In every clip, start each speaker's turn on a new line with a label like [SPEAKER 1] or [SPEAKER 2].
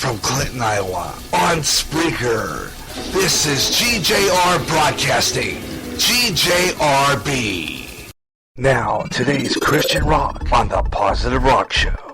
[SPEAKER 1] from Clinton, Iowa, on Spreaker. This is GJR Broadcasting, GJRB. Now, today's Christian rock on the Positive Rock Show.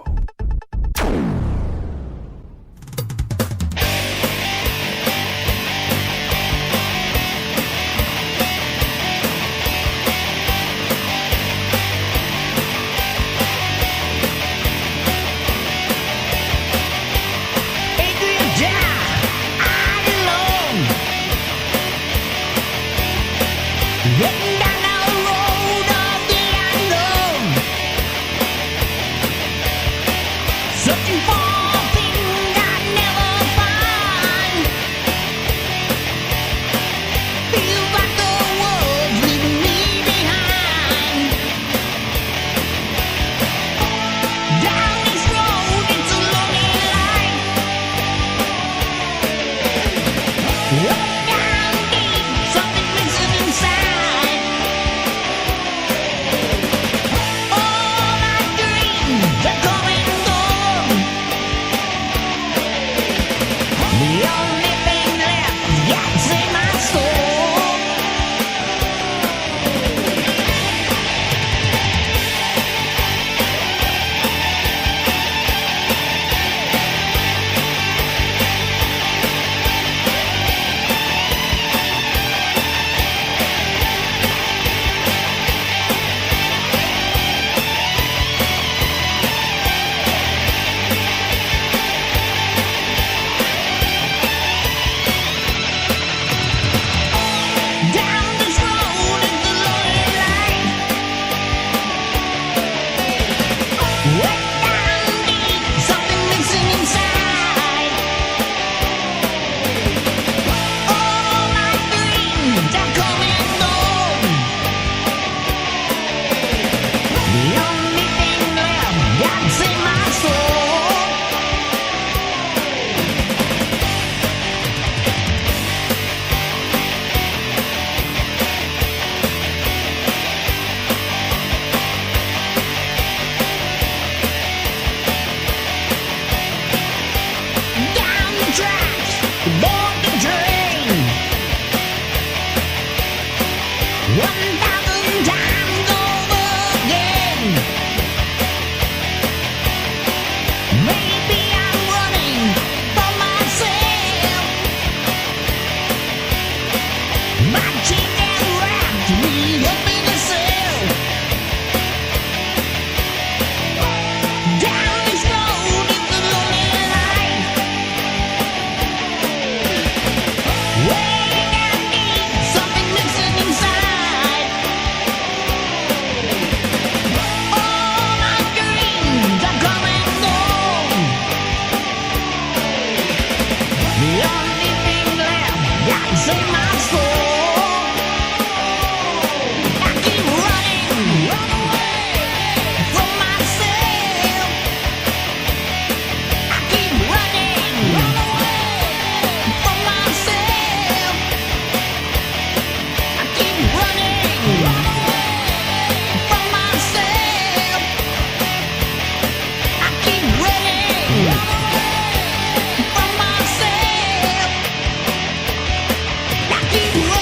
[SPEAKER 2] Keep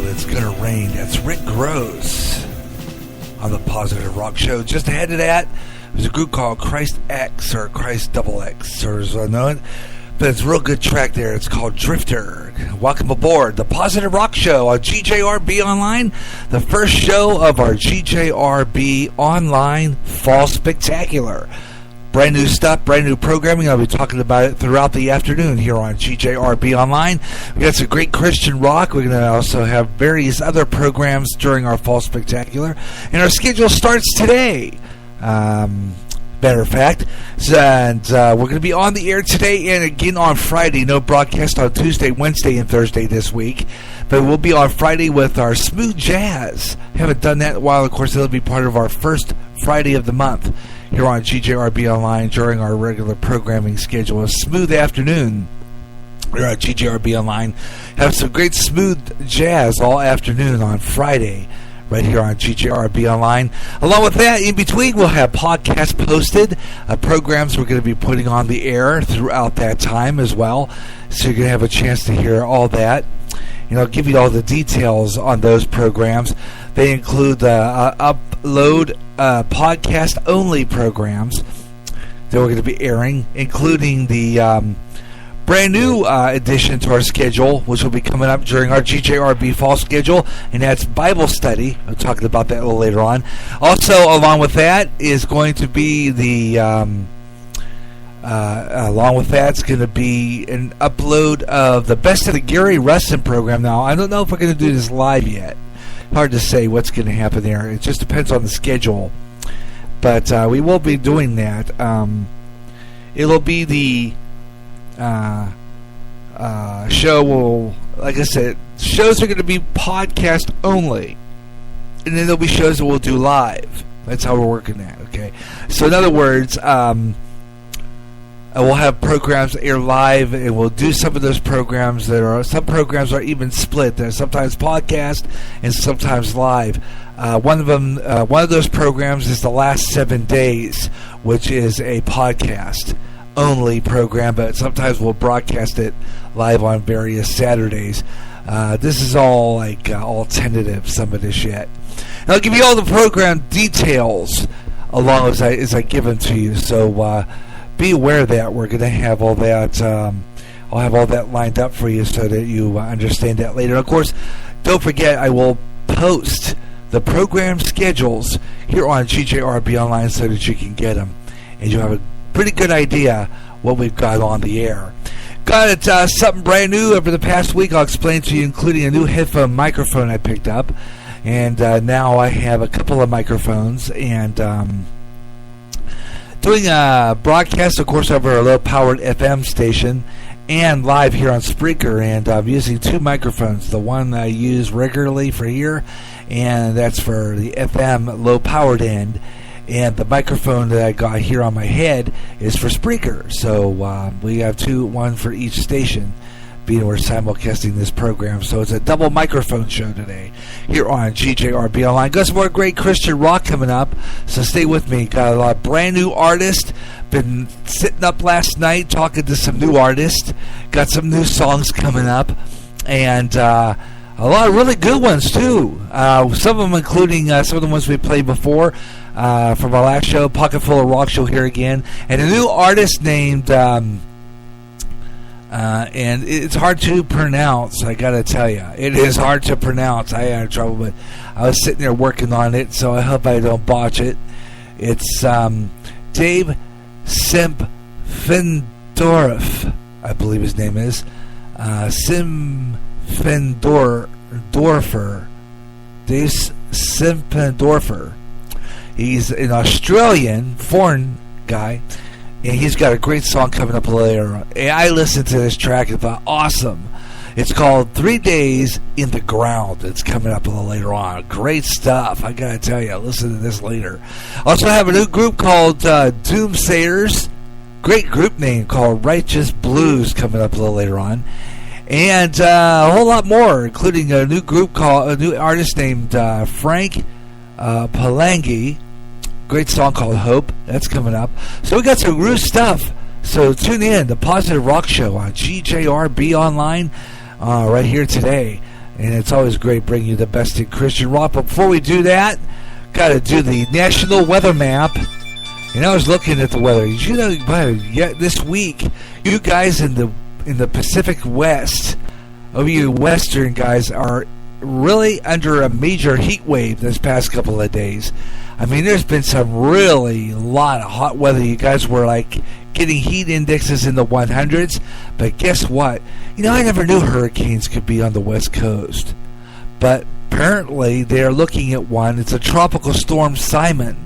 [SPEAKER 2] called It's Gonna Rain. That's Rick Gross on the Positive Rock Show. Just ahead of that, there's a group called Christ X or Christ Double X, or as I know it. But it's a real good track there. It's called Drifter. Welcome aboard the Positive Rock Show on GJRB Online, the first show of our GJRB Online Fall Spectacular. Brand new stuff, brand new programming. I'll be talking about it throughout the afternoon here on GJRB Online. We got some great Christian rock. We're going to also have various other programs during our Fall Spectacular. And our schedule starts today. Matter of fact. And we're going to be on the air today and again on Friday. No broadcast on Tuesday, Wednesday, and Thursday this week. But we'll be on Friday with our Smooth Jazz. Haven't done that in a while. Of course, it'll be part of our first Friday of the month here on GJRB Online during our regular programming schedule. A smooth afternoon here on GJRB Online. Have some great smooth jazz all afternoon on Friday right here on GJRB Online. Along with that, in between, we'll have podcasts posted, programs we're going to be putting on the air throughout that time as well. So you're going to have a chance to hear all that. And I'll give you all the details on those programs. They include the upload podcast-only programs that we're going to be airing, including the brand new addition to our schedule, which will be coming up during our GJRB Fall schedule, and that's Bible study. I'm talking about that a little later on. Also, along with that is going to be the along with that, it's going to be an upload of the Best of the Gary Wrestling program. Now, I don't know if we're going to do this live yet. Hard to say what's going to happen there. It just depends on the schedule. But we will be doing that. It'll be the show will, like I said, shows are going to be podcast only. And then there'll be shows that we'll do live. That's how we're working that, okay? So in other words, we'll have programs air live, and we'll do some of those programs some programs are even split. They're sometimes podcast and sometimes live. One of those programs is The Last 7 Days, which is a podcast only program, but sometimes we'll broadcast it live on various Saturdays. This is all all tentative, some of this yet. And I'll give you all the program details along as I give them to you. So be aware that we're going to have all that. I'll have all that lined up for you so that you understand that later. Of course, don't forget I will post the program schedules here on GJRB Online so that you can get them, and you'll have a pretty good idea what we've got on the air. Got something brand new over the past week I'll explain to you, including a new headphone microphone I picked up, and now I have a couple of microphones, and doing a broadcast, of course, over a low-powered FM station and live here on Spreaker, and I'm using two microphones. The one I use regularly for here, and that's for the FM low-powered end, and the microphone that I got here on my head is for Spreaker. So we have one for each station, being we're simulcasting this program. So it's a double microphone show today here on GJRB Online. Got some more great Christian rock coming up, so stay with me. Got a lot of brand new artists. Been sitting up last night talking to some new artists. Got some new songs coming up, and a lot of really good ones too. Some of them including some of the ones we played before from our last show, Pocket Full of Rock Show here again, and a new artist named and it's hard to pronounce, I gotta tell you. It is hard to pronounce. I had trouble, but I was sitting there working on it, so I hope I don't botch it. It's Dave Simpfendorf, I believe his name is. Simpfendorfer. Dave Simpfendorfer. He's an Australian, foreign guy, and he's got a great song coming up later. And I listened to this track and thought, awesome. It's called 3 Days in the Ground. It's coming up a little later on. Great stuff. I gotta tell you, listen to this later. Also have a new group called Doomsayers. Great group name called Righteous Blues coming up a little later on. And a whole lot more, including a new artist named Frank Palangi. Great song called Hope. That's coming up. So we got some new stuff. So tune in, the Positive Rock Show on GJRB Online right here today. And it's always great bringing you the best in Christian rock. But before we do that, got to do the national weather map. And I was looking at the weather. You know, this week, you guys in the Pacific West, you Western guys, are really under a major heat wave this past couple of days. I mean, there's been some really lot of hot weather. You guys were like getting heat indexes in the 100s. But guess what? You know, I never knew hurricanes could be on the West Coast. But apparently they're looking at one. It's a tropical storm Simon.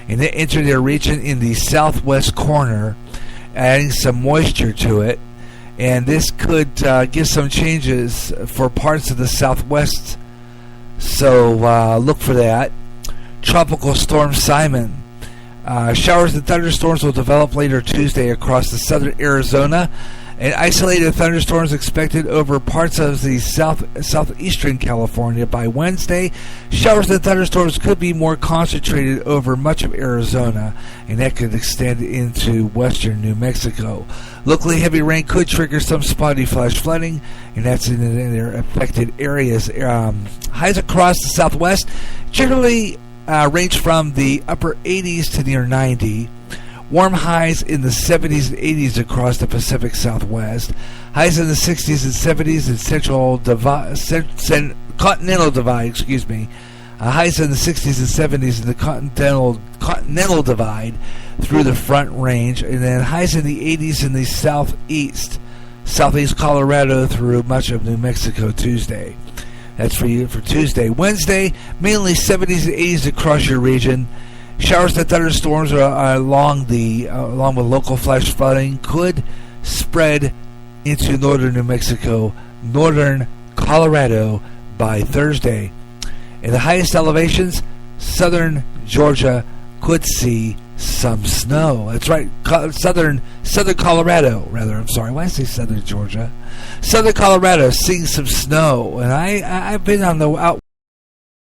[SPEAKER 2] And it entered their region in the southwest corner, adding some moisture to it. And this could give some changes for parts of the southwest. So look for that. Tropical Storm Simon. Showers and thunderstorms will develop later Tuesday across the southern Arizona, and isolated thunderstorms expected over parts of the southeastern California by Wednesday. Showers and thunderstorms could be more concentrated over much of Arizona, and that could extend into western New Mexico. Locally, heavy rain could trigger some spotty flash flooding, and that's in their affected areas. Highs across the southwest generally range from the upper 80s to near 90. Warm highs in the 70s and 80s across the Pacific Southwest. Highs in the 60s and 70s in Continental Divide. Highs in the 60s and 70s in the Continental Divide through the Front Range, and then highs in the 80s in the Southeast Colorado through much of New Mexico Tuesday. That's for you for Tuesday. Wednesday, mainly 70s and 80s across your region. Showers and thunderstorms are along with local flash flooding could spread into northern New Mexico, northern Colorado by Thursday. In the highest elevations, southern Georgia could see some snow. That's right, southern Colorado, rather. I'm sorry, why did I say southern Georgia? Southern Colorado seeing some snow, and I've been out